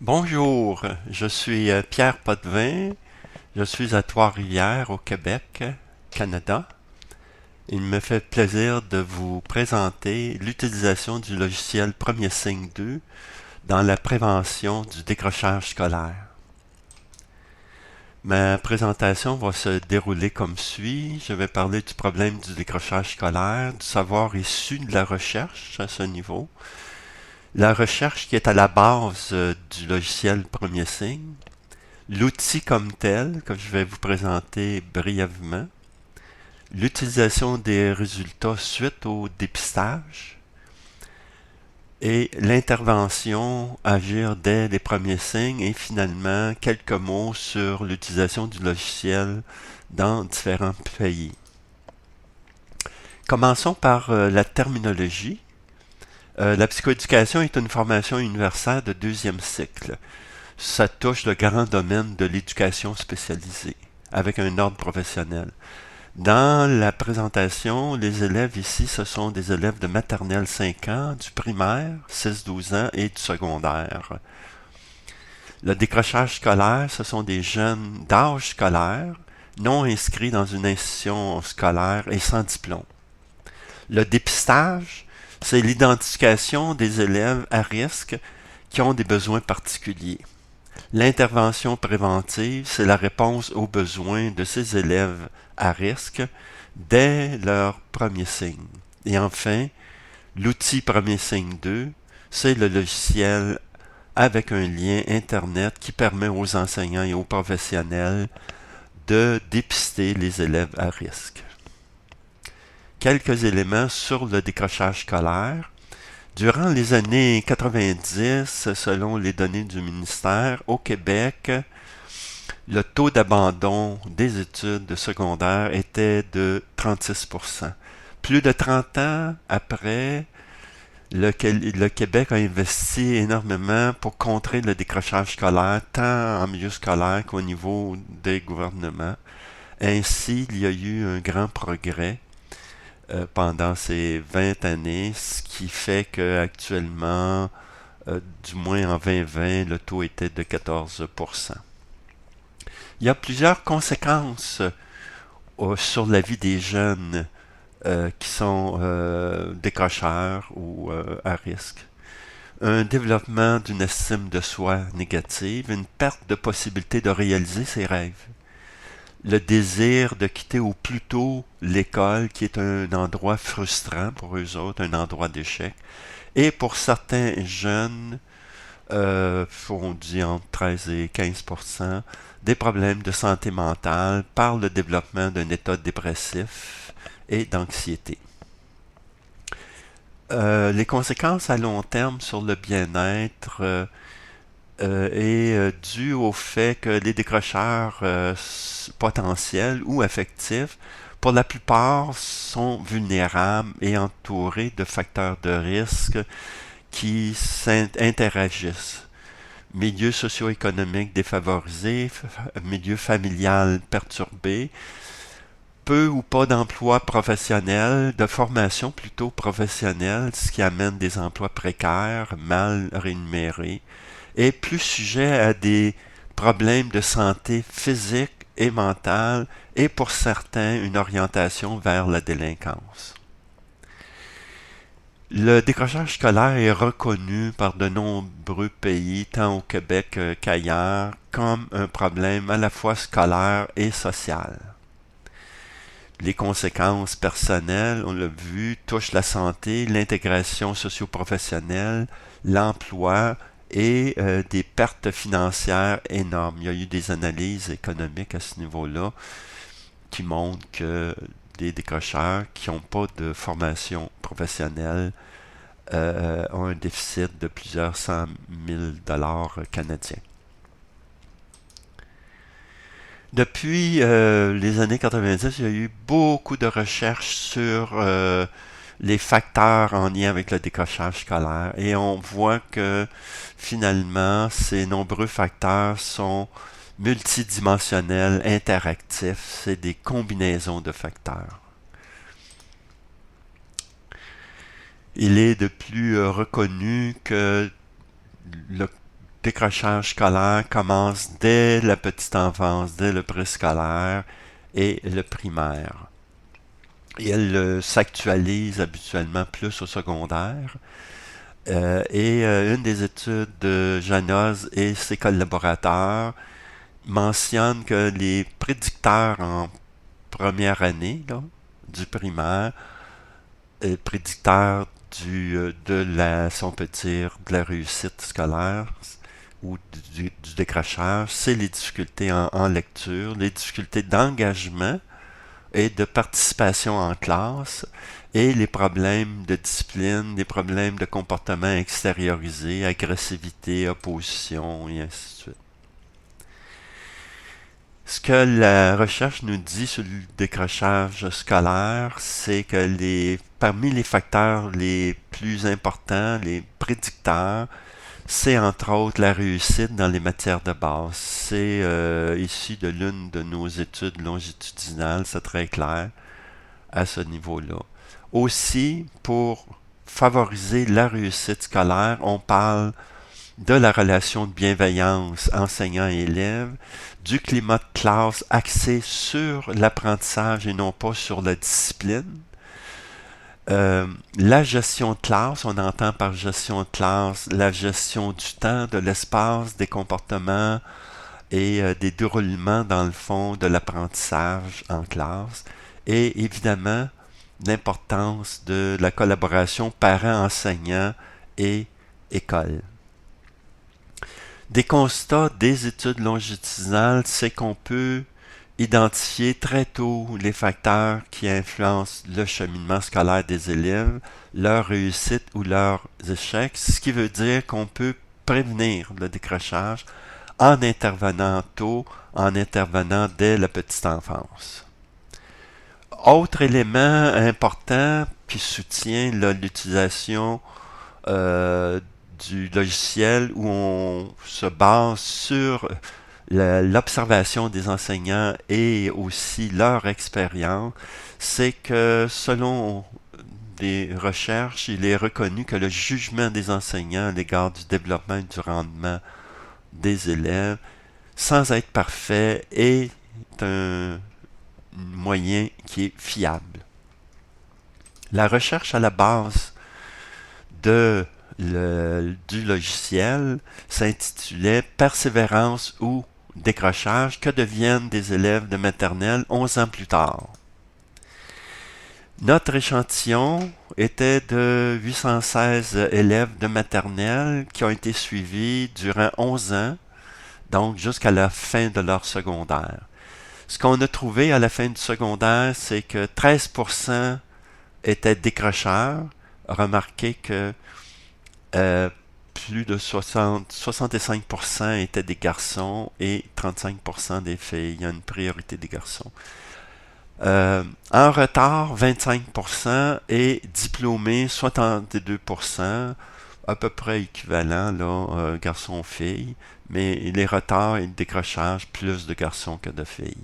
Bonjour, je suis Pierre Potvin, je suis à Trois-Rivières au Québec, Canada. Il me fait plaisir de vous présenter l'utilisation du logiciel Premier Signe 2 dans la prévention du décrochage scolaire. Ma présentation va se dérouler comme suit. Je vais parler du problème du décrochage scolaire, du savoir issu de la recherche à ce niveau, la recherche qui est à la base du logiciel Premier Signe, l'outil comme tel, que je vais vous présenter brièvement, l'utilisation des résultats suite au dépistage et l'intervention, agir dès les premiers signes et finalement quelques mots sur l'utilisation du logiciel dans différents pays. Commençons par la terminologie. La psychoéducation est une formation universitaire de deuxième cycle. Ça touche le grand domaine de l'éducation spécialisée, avec un ordre professionnel. Dans la présentation, les élèves ici, ce sont des élèves de maternelle 5 ans, du primaire 6-12 ans et du secondaire. Le décrochage scolaire, ce sont des jeunes d'âge scolaire, non inscrits dans une institution scolaire et sans diplôme. Le dépistage, c'est l'identification des élèves à risque qui ont des besoins particuliers. L'intervention préventive, c'est la réponse aux besoins de ces élèves à risque dès leur premier signe. Et enfin, l'outil Premier Signe 2, c'est le logiciel avec un lien Internet qui permet aux enseignants et aux professionnels de dépister les élèves à risque. Quelques éléments sur le décrochage scolaire. Durant les années 90, selon les données du ministère, au Québec, le taux d'abandon des études secondaires était de 36%. Plus de 30 ans après, le Québec a investi énormément pour contrer le décrochage scolaire, tant en milieu scolaire qu'au niveau des gouvernements. Ainsi, il y a eu un grand progrès pendant ces 20 années, ce qui fait qu'actuellement, du moins en 2020, le taux était de 14%. Il y a plusieurs conséquences sur la vie des jeunes qui sont décrocheurs ou à risque. Un développement d'une estime de soi négative, une perte de possibilité de réaliser ses rêves, le désir de quitter au plus tôt l'école, qui est un endroit frustrant pour eux autres, un endroit d'échec, et pour certains jeunes, on dit entre 13 et 15%, des problèmes de santé mentale par le développement d'un état dépressif et d'anxiété. Les conséquences à long terme sur le bien-être est due au fait que les décrocheurs potentiels ou affectifs, pour la plupart, sont vulnérables et entourés de facteurs de risque qui interagissent. Milieu socio-économique défavorisé, milieu familial perturbé, peu ou pas d'emplois professionnels, de formation plutôt professionnelle, ce qui amène des emplois précaires, mal rémunérés, et plus sujet à des problèmes de santé physique et mentale, et pour certains une orientation vers la délinquance. Le décrochage scolaire est reconnu par de nombreux pays, tant au Québec qu'ailleurs, comme un problème à la fois scolaire et social. Les conséquences personnelles, on l'a vu, touchent la santé, l'intégration socio-professionnelle, l'emploi et des pertes financières énormes. Il y a eu des analyses économiques à ce niveau-là qui montrent que des décrocheurs qui n'ont pas de formation professionnelle ont un déficit de plusieurs 100 000 $ canadiens. Depuis les années 90, il y a eu beaucoup de recherches sur les facteurs en lien avec le décrochage scolaire et on voit que finalement ces nombreux facteurs sont multidimensionnels, interactifs, c'est des combinaisons de facteurs. Il est de plus reconnu que le décrochage scolaire commence dès la petite enfance, dès le préscolaire et le primaire. Et elle s'actualise habituellement plus au secondaire. Une des études de Janoz et ses collaborateurs mentionne que les prédicteurs en première année là, du primaire, prédicteurs si on peut dire, de la réussite scolaire ou du décrochage, c'est les difficultés en lecture, les difficultés d'engagement et de participation en classe et les problèmes de discipline, les problèmes de comportement extériorisé, agressivité, opposition et ainsi de suite. Ce que la recherche nous dit sur le décrochage scolaire, c'est que parmi les facteurs les plus importants, les prédicteurs, c'est entre autres la réussite dans les matières de base. C'est issu de l'une de nos études longitudinales, c'est très clair à ce niveau-là. Aussi, pour favoriser la réussite scolaire, on parle de la relation de bienveillance enseignant-élève, du climat de classe axé sur l'apprentissage et non pas sur la discipline. La gestion de classe, on entend par gestion de classe la gestion du temps, de l'espace, des comportements et des déroulements dans le fond de l'apprentissage en classe. Et évidemment, l'importance de la collaboration parents-enseignants et école. Des constats des études longitudinales, c'est qu'on peut identifier très tôt les facteurs qui influencent le cheminement scolaire des élèves, leur réussite ou leurs échecs, ce qui veut dire qu'on peut prévenir le décrochage en intervenant tôt, en intervenant dès la petite enfance. Autre élément important qui soutient l'utilisation du logiciel où on se base sur l'observation des enseignants et aussi leur expérience, c'est que selon des recherches, il est reconnu que le jugement des enseignants à l'égard du développement et du rendement des élèves, sans être parfait, est un moyen qui est fiable. La recherche à la base du logiciel s'intitulait « Persévérance ou décrochage, que deviennent des élèves de maternelle 11 ans plus tard ». Notre échantillon était de 816 élèves de maternelle qui ont été suivis durant 11 ans, donc jusqu'à la fin de leur secondaire. Ce qu'on a trouvé à la fin du secondaire, c'est que 13% étaient décrocheurs. Remarquez que plus de 65% étaient des garçons et 35% des filles. Il y a une priorité des garçons. En retard, 25% et diplômés, 62%, à peu près équivalent, là, garçons-filles, mais les retards et le décrochage, plus de garçons que de filles.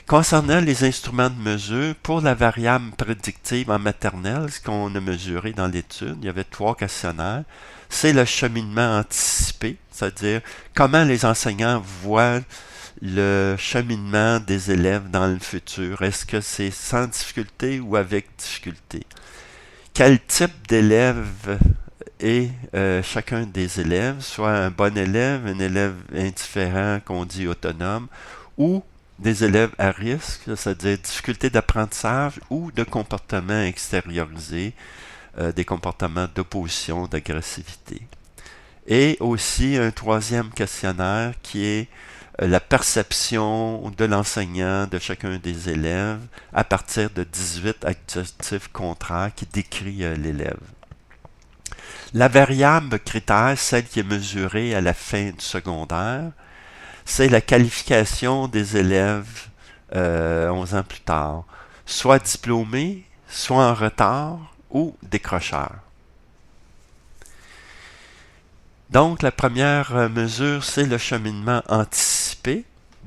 Concernant les instruments de mesure, pour la variable prédictive en maternelle, ce qu'on a mesuré dans l'étude, il y avait 3 questionnaires. C'est le cheminement anticipé, c'est-à-dire comment les enseignants voient le cheminement des élèves dans le futur. Est-ce que c'est sans difficulté ou avec difficulté? Quel type d'élève est chacun des élèves, soit un bon élève, un élève indifférent qu'on dit autonome, ou des élèves à risque, c'est-à-dire difficulté d'apprentissage ou de comportement extériorisé, des comportements d'opposition, d'agressivité. Et aussi un troisième questionnaire qui est la perception de l'enseignant, de chacun des élèves, à partir de 18 adjectifs contraires qui décrit l'élève. La variable critère, celle qui est mesurée à la fin du secondaire, c'est la qualification des élèves 11 ans plus tard, soit diplômés, soit en retard ou décrocheurs. Donc, la première mesure, c'est le cheminement anticipé.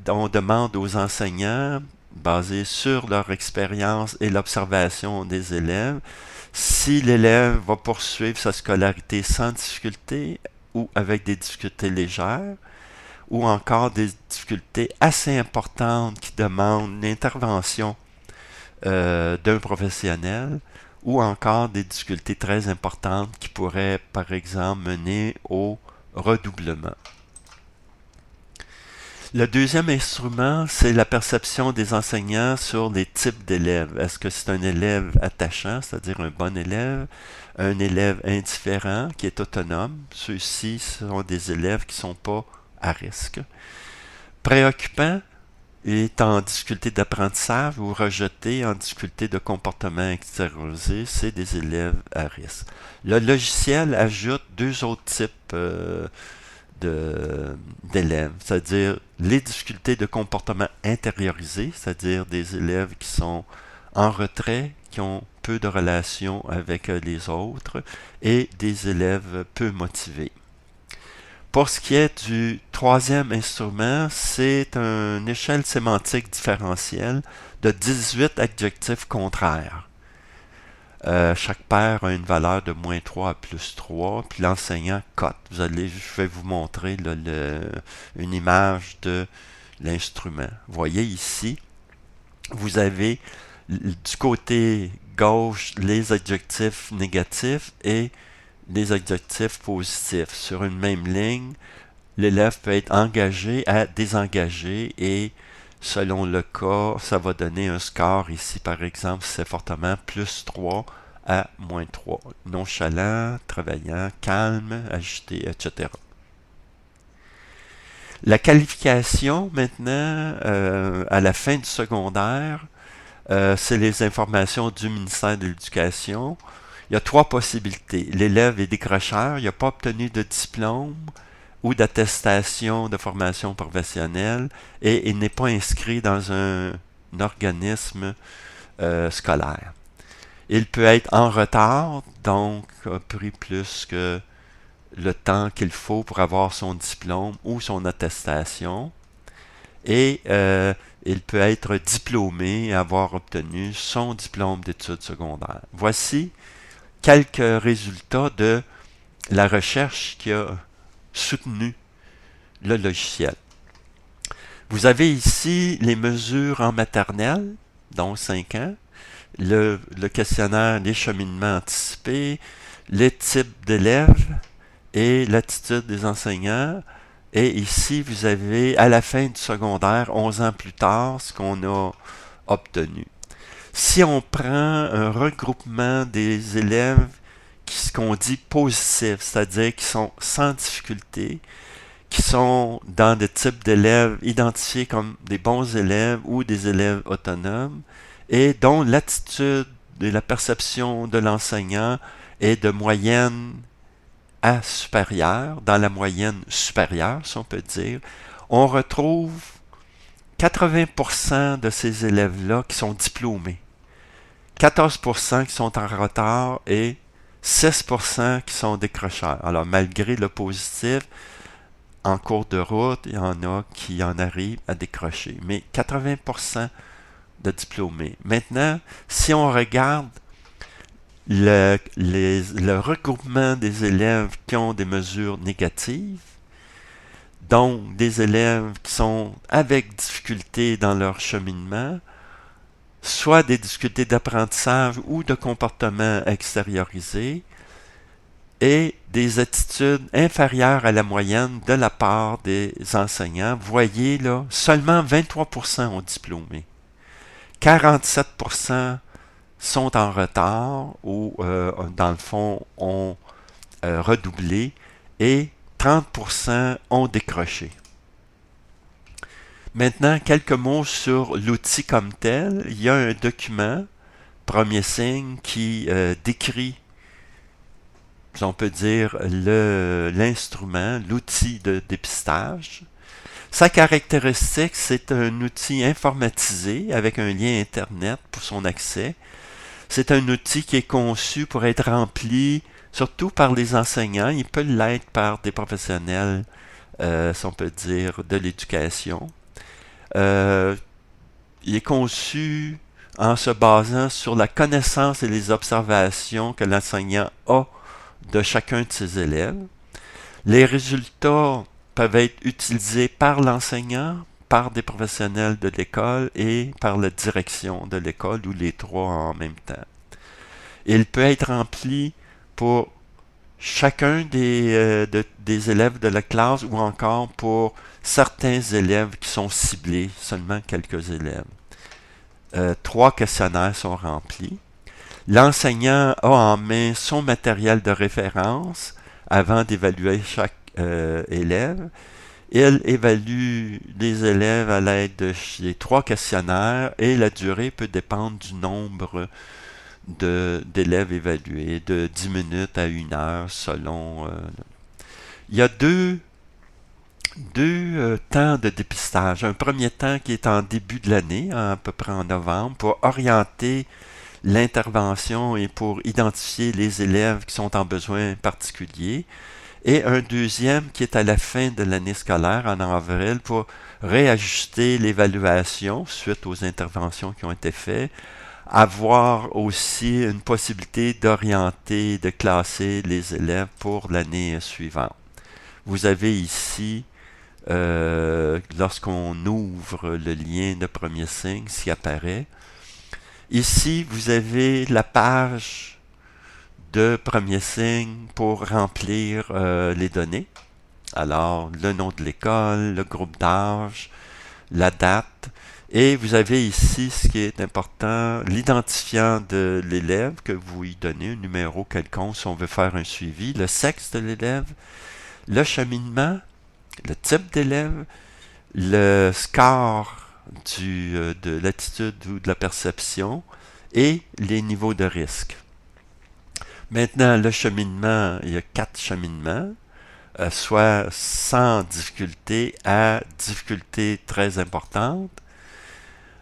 On demande aux enseignants, basé sur leur expérience et l'observation des élèves, si l'élève va poursuivre sa scolarité sans difficulté, ou avec des difficultés légères, ou encore des difficultés assez importantes qui demandent l'intervention d'un professionnel, ou encore des difficultés très importantes qui pourraient, par exemple, mener au redoublement. Le deuxième instrument, c'est la perception des enseignants sur les types d'élèves. Est-ce que c'est un élève attachant, c'est-à-dire un bon élève, un élève indifférent qui est autonome? Ceux-ci sont des élèves qui ne sont pas à risque. Préoccupant, est en difficulté d'apprentissage ou rejeté en difficulté de comportement extériorisé, c'est des élèves à risque. Le logiciel ajoute deux autres types d'élèves, c'est-à-dire les difficultés de comportement intériorisé, c'est-à-dire des élèves qui sont en retrait, qui ont peu de relations avec les autres, et des élèves peu motivés. Pour ce qui est du troisième instrument, c'est une échelle sémantique différentielle de 18 adjectifs contraires. Chaque paire a une valeur de -3 à +3, puis l'enseignant cote. Je vais vous montrer là, une image de l'instrument. Vous voyez ici, vous avez du côté gauche les adjectifs négatifs et les adjectifs positifs. Sur une même ligne, l'élève peut être engagé à désengagé et selon le cas, ça va donner un score ici, par exemple, c'est fortement +3 à -3. Nonchalant, travaillant, calme, agité, etc. La qualification, maintenant, à la fin du secondaire, c'est les informations du ministère de l'Éducation. Il y a trois possibilités. L'élève est décrocheur, il n'a pas obtenu de diplôme ou d'attestation de formation professionnelle et il n'est pas inscrit dans un organisme scolaire. Il peut être en retard, donc a pris plus que le temps qu'il faut pour avoir son diplôme ou son attestation. Et il peut être diplômé et avoir obtenu son diplôme d'études secondaires. Voici quelques résultats de la recherche qui a soutenu le logiciel. Vous avez ici les mesures en maternelle, donc 5 ans, le questionnaire, les cheminements anticipés, les types d'élèves et l'attitude des enseignants. Et ici, vous avez, à la fin du secondaire, 11 ans plus tard, ce qu'on a obtenu. Si on prend un regroupement des élèves ce qu'on dit positifs, c'est-à-dire qui sont sans difficulté, qui sont dans des types d'élèves identifiés comme des bons élèves ou des élèves autonomes, et dont l'attitude et la perception de l'enseignant est de moyenne à supérieure, dans la moyenne supérieure, si on peut dire, on retrouve 80% de ces élèves-là qui sont diplômés, 14% qui sont en retard et 6% qui sont décrocheurs. Alors, malgré le positif, en cours de route, il y en a qui en arrivent à décrocher. Mais 80% de diplômés. Maintenant, si on regarde le regroupement des élèves qui ont des mesures négatives, donc des élèves qui sont avec difficulté dans leur cheminement, soit des difficultés d'apprentissage ou de comportement extériorisé, et des attitudes inférieures à la moyenne de la part des enseignants. Vous voyez là, seulement 23% ont diplômé. 47% sont en retard ou, dans le fond, ont redoublé et 30% ont décroché. Maintenant, quelques mots sur l'outil comme tel. Il y a un document, premier signe, qui décrit, si on peut dire, l'instrument, l'outil de dépistage. Sa caractéristique, c'est un outil informatisé avec un lien Internet pour son accès. C'est un outil qui est conçu pour être rempli surtout par les enseignants. Il peut l'être par des professionnels, si on peut dire, de l'éducation. Il est conçu en se basant sur la connaissance et les observations que l'enseignant a de chacun de ses élèves. Les résultats peuvent être utilisés par l'enseignant, par des professionnels de l'école et par la direction de l'école, ou les trois en même temps. Il peut être rempli pour chacun des élèves de la classe ou encore pour certains élèves qui sont ciblés, seulement quelques élèves. 3 questionnaires sont remplis. L'enseignant a en main son matériel de référence avant d'évaluer chaque élève. Il évalue les élèves à l'aide des 3 questionnaires et la durée peut dépendre du nombre d'élèves évalués, de 10 minutes à 1 heure selon... Il y a deux temps de dépistage. Un premier temps qui est en début de l'année, à peu près en novembre, pour orienter l'intervention et pour identifier les élèves qui sont en besoin particulier. Et un deuxième qui est à la fin de l'année scolaire, en avril, pour réajuster l'évaluation suite aux interventions qui ont été faites, avoir aussi une possibilité d'orienter, de classer les élèves pour l'année suivante. Vous avez ici, lorsqu'on ouvre le lien de premier signe, s'il apparaît. Ici, vous avez la page de premier signe pour remplir les données. Alors, le nom de l'école, le groupe d'âge, la date. Et vous avez ici, ce qui est important, l'identifiant de l'élève que vous lui donnez, un numéro quelconque si on veut faire un suivi, le sexe de l'élève, le cheminement, le type d'élève, le score de l'attitude ou de la perception et les niveaux de risque. Maintenant, le cheminement, il y a 4 cheminements, soit sans difficulté à difficulté très importante.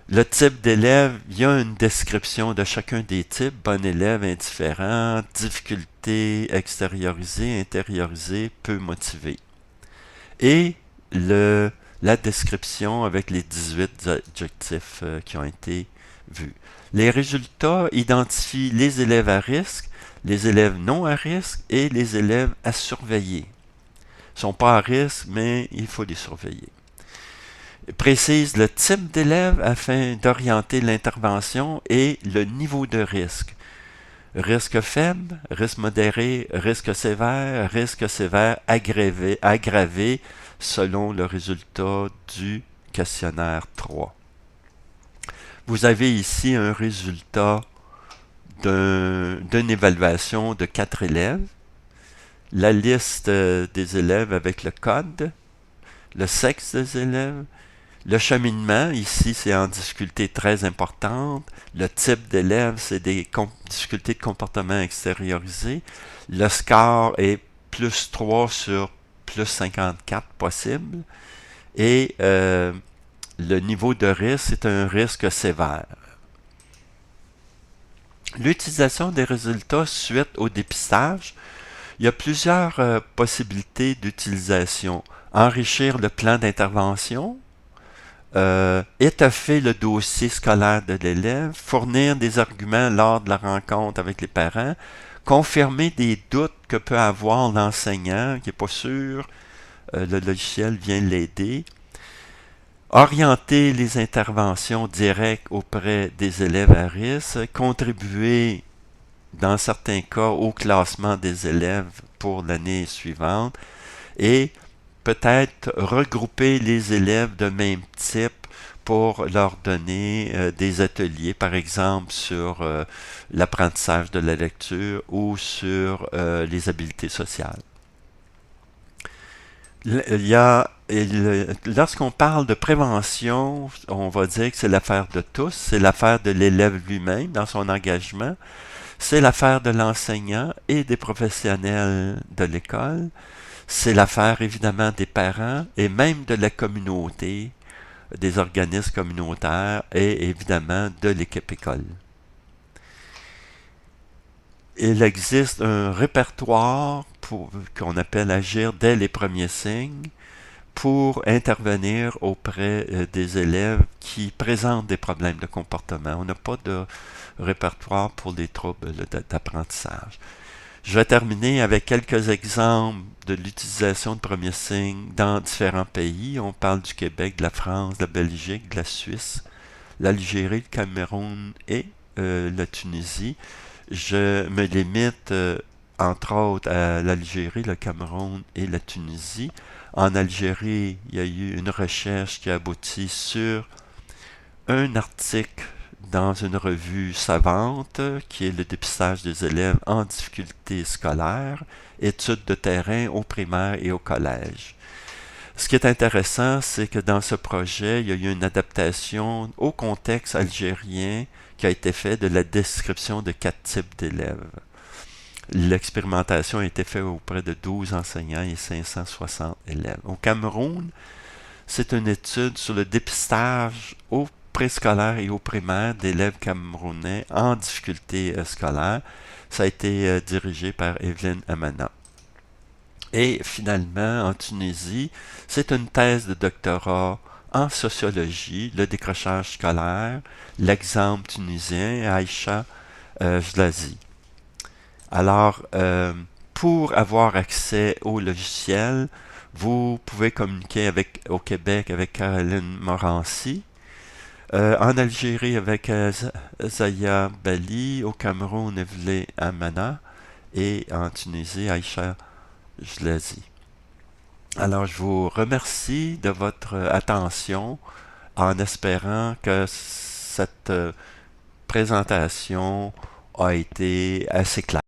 Le type d'élève, il y a une description de chacun des types, bon élève, indifférent, difficulté extériorisée, intériorisée, peu motivé. Et la description avec les 18 adjectifs qui ont été vus. Les résultats identifient les élèves à risque, les élèves non à risque et les élèves à surveiller. Ils ne sont pas à risque, mais il faut les surveiller. Il précise le type d'élève afin d'orienter l'intervention et le niveau de risque. Risque faible, risque modéré, risque sévère aggravé selon le résultat du questionnaire 3. Vous avez ici un résultat d'une évaluation de 4 élèves, la liste des élèves avec le code, le sexe des élèves, le cheminement, ici c'est en difficulté très importante, le type d'élève c'est des difficultés de comportement extériorisées, le score est plus 3 sur plus 54 possible, et le niveau de risque c'est un risque sévère. L'utilisation des résultats suite au dépistage, il y a plusieurs possibilités d'utilisation. Enrichir le plan d'intervention, étoffer le dossier scolaire de l'élève, fournir des arguments lors de la rencontre avec les parents, confirmer des doutes que peut avoir l'enseignant qui n'est pas sûr, le logiciel vient l'aider, orienter les interventions directes auprès des élèves à risque, contribuer dans certains cas au classement des élèves pour l'année suivante et peut-être regrouper les élèves de même type pour leur donner des ateliers, par exemple sur l'apprentissage de la lecture ou sur les habiletés sociales. Lorsqu'on parle de prévention, on va dire que c'est l'affaire de tous, c'est l'affaire de l'élève lui-même dans son engagement, c'est l'affaire de l'enseignant et des professionnels de l'école, c'est l'affaire évidemment des parents et même de la communauté, des organismes communautaires et évidemment de l'équipe école. Il existe un répertoire qu'on appelle agir dès les premiers signes pour intervenir auprès des élèves qui présentent des problèmes de comportement. On n'a pas de répertoire pour les troubles d'apprentissage. Je vais terminer avec quelques exemples de l'utilisation de premiers signes dans différents pays. On parle du Québec, de la France, de la Belgique, de la Suisse, l'Algérie, le Cameroun et la Tunisie. Je me limite entre autres à l'Algérie, le Cameroun et la Tunisie. En Algérie, il y a eu une recherche qui a abouti sur un article dans une revue savante qui est le dépistage des élèves en difficulté scolaire, études de terrain au primaire et au collège. Ce qui est intéressant, c'est que dans ce projet, il y a eu une adaptation au contexte algérien qui a été fait de la description de 4 types d'élèves. L'expérimentation a été faite auprès de 12 enseignants et 560 élèves. Au Cameroun, c'est une étude sur le dépistage au préscolaire et au primaire d'élèves camerounais en difficulté scolaire. Ça a été dirigé par Evelyne Amana. Et finalement, en Tunisie, c'est une thèse de doctorat en sociologie, le décrochage scolaire, l'exemple tunisien, Aïcha Jlazi. Alors, pour avoir accès au logiciel, vous pouvez communiquer au Québec avec Caroline Morancy, en Algérie avec Zaya Bali, au Cameroun Evelyne Amana et en Tunisie Aïcha Jlazi. Alors je vous remercie de votre attention en espérant que cette présentation a été assez claire.